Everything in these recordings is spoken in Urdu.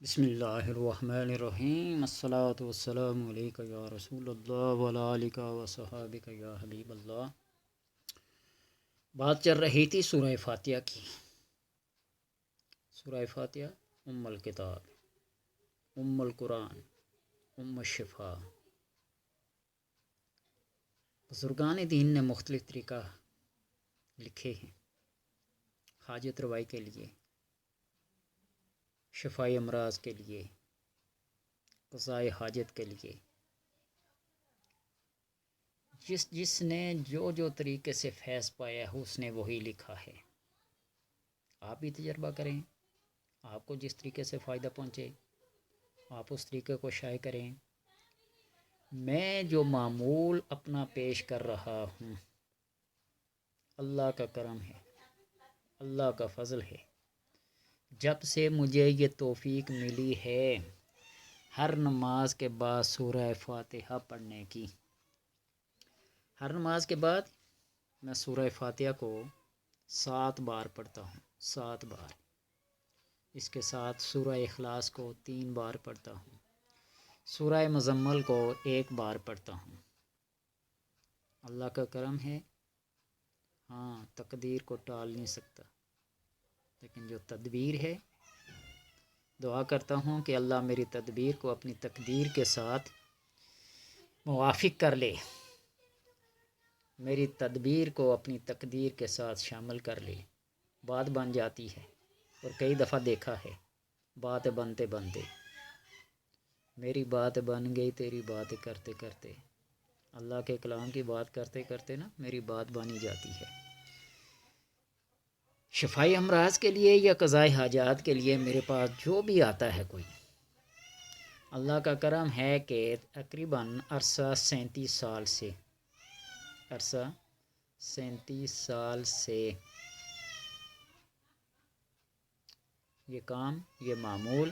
بسم اللہ الرحمن الرحیم الصلاۃ والسلام علیکہ یا رسول اللہ وعلی آلکہ وصحابکہ یا حبیب اللہ۔ بات چل رہی تھی سورہ فاتحہ کی۔ سورہ فاتحہ ام الکتاب، ام القرآن، ام الشفا۔ بزرگان دین نے مختلف طریقہ لکھے ہیں حاجت روائی کے لیے، شفائی امراض کے لیے، قضائے حاجت کے لیے۔ جس نے جو طریقے سے فیض پایا ہے اس نے وہی لکھا ہے۔ آپ بھی تجربہ کریں، آپ کو جس طریقے سے فائدہ پہنچے آپ اس طریقے کو شائع کریں۔ میں جو معمول اپنا پیش کر رہا ہوں اللہ کا کرم ہے، اللہ کا فضل ہے۔ جب سے مجھے یہ توفیق ملی ہے ہر نماز کے بعد سورہ فاتحہ پڑھنے کی، ہر نماز کے بعد میں سورہ فاتحہ کو 7 بار پڑھتا ہوں، 7 بار۔ اس کے ساتھ سورہ اخلاص کو 3 بار پڑھتا ہوں، سورہ مزمل کو 1 بار پڑھتا ہوں۔ اللہ کا کرم ہے، ہاں تقدیر کو ٹال نہیں سکتا، لیکن جو تدبیر ہے دعا کرتا ہوں کہ اللہ میری تدبیر کو اپنی تقدیر کے ساتھ موافق کر لے، میری تدبیر کو اپنی تقدیر کے ساتھ شامل کر لے۔ بات بن جاتی ہے، اور کئی دفعہ دیکھا ہے بات بنتے بنتے، میری بات بن گئی تیری بات کرتے کرتے، اللہ کے کلام کی بات کرتے کرتے نا میری بات بنی جاتی ہے۔ شفائی امراض کے لیے یا قضائے حاجات کے لیے میرے پاس جو بھی آتا ہے کوئی، اللہ کا کرم ہے کہ تقریباً عرصہ 37 سال سے یہ کام، یہ معمول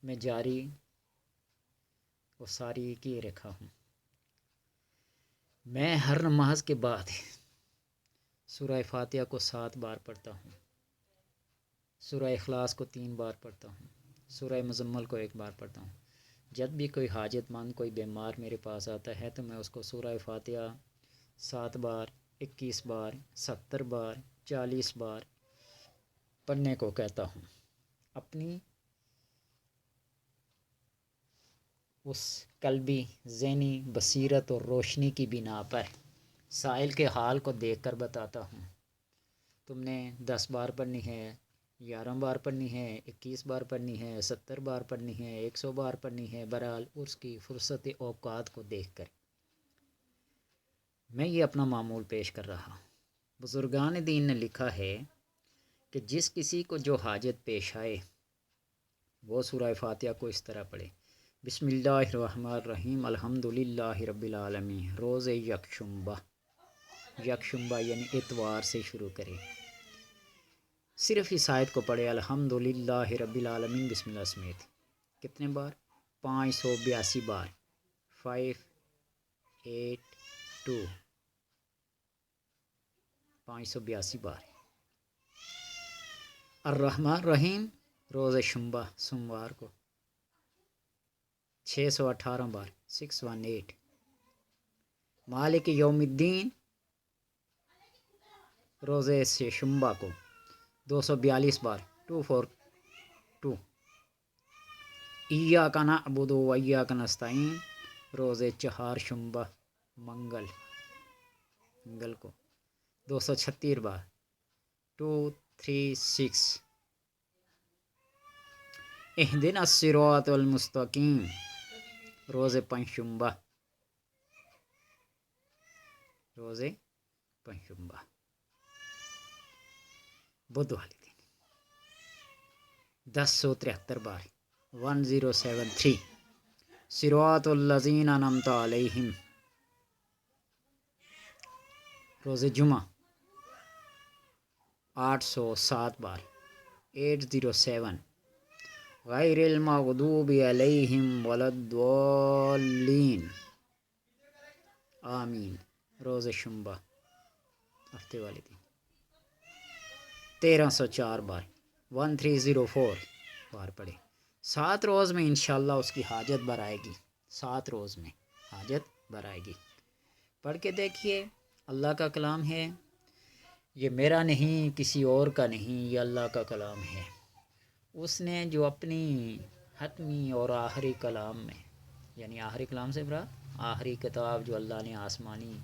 میں جاری و ساری کیے رکھا ہوں۔ میں ہر نماز کے بعد سورہ فاتحہ کو 7 بار پڑھتا ہوں، سورہ اخلاص کو 3 بار پڑھتا ہوں، سورہ مزمل کو 1 بار پڑھتا ہوں۔ جب بھی کوئی حاجت مند، کوئی بیمار میرے پاس آتا ہے تو میں اس کو سورہ فاتحہ 7 بار، 21 بار، 70 بار، 40 بار پڑھنے کو کہتا ہوں۔ اپنی اس قلبی ذہنی بصیرت اور روشنی کی بنا پر سائل کے حال کو دیکھ کر بتاتا ہوں۔ تم نے 10 بار پڑھنی ہے، 11 بار پڑھنی ہے، 21 بار پڑھنی ہے، 70 بار پڑھنی ہے، 100 بار پڑھنی ہے، بہرحال اس کی فرصت اوقات کو دیکھ کر میں یہ اپنا معمول پیش کر رہا ہوں۔ بزرگان دین نے لکھا ہے کہ جس کسی کو جو حاجت پیش آئے وہ سورہ فاتحہ کو اس طرح پڑھے: بسم اللہ الرحمن الرحیم الحمدللہ رب العالمین۔ روز یکشنبہ، یکشنبہ یعنی اتوار سے شروع کرے، صرف اس آیت کو پڑھے الحمدللہ رب العالمین بسم اللہ سمیت۔ کتنے بار؟ 582 بار، 582 582 بار۔ الرحمن الرحیم روز شنبہ، سوموار کو 618 بار، 618۔ مالک یوم الدین روزے سے شنبہ کو 242 بار، 242۔ ایاک نعبد و ایاک نستعین روزے چہار شنبہ، منگل کو 236 بار، 236۔ اہدنا الصراط المستقیم روزے پنجشنبہ، روزے پنجشنبہ، بدھ والے دن 1073 بار، 1073۔ صراط الذین انعمت علیہم روز جمعہ 807 بار، 807۔ غیر المغضوب علیہم ولا الضالین آمین روز شنبہ، ہفتے والے دن 1304 بار، 1304 بار پڑھے۔ 7 روز میں انشاءاللہ اس کی حاجت بھر آئے گی، 7 روز میں حاجت بھر آئے گی۔ پڑھ کے دیکھیے، اللہ کا کلام ہے، یہ میرا نہیں، کسی اور کا نہیں، یہ اللہ کا کلام ہے۔ اس نے جو اپنی حتمی اور آخری کلام میں، یعنی آخری کلام سے برا آخری کتاب جو اللہ نے آسمانی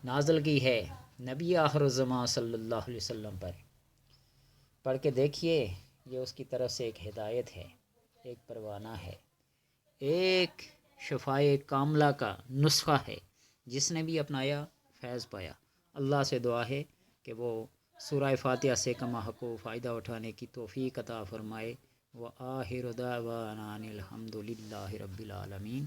نازل کی ہے نبی آخر الزمان صلی اللہ علیہ وسلم پر، پڑھ کے دیکھیے، یہ اس کی طرف سے ایک ہدایت ہے، ایک پروانہ ہے، ایک شفائے کاملہ کا نسخہ ہے۔ جس نے بھی اپنایا فیض پایا۔ اللہ سے دعا ہے کہ وہ سورہ فاتحہ سے کما حق و فائدہ اٹھانے کی توفیق عطا فرمائے۔ وآخر دعوانا ان الحمد للہ رب العالمین۔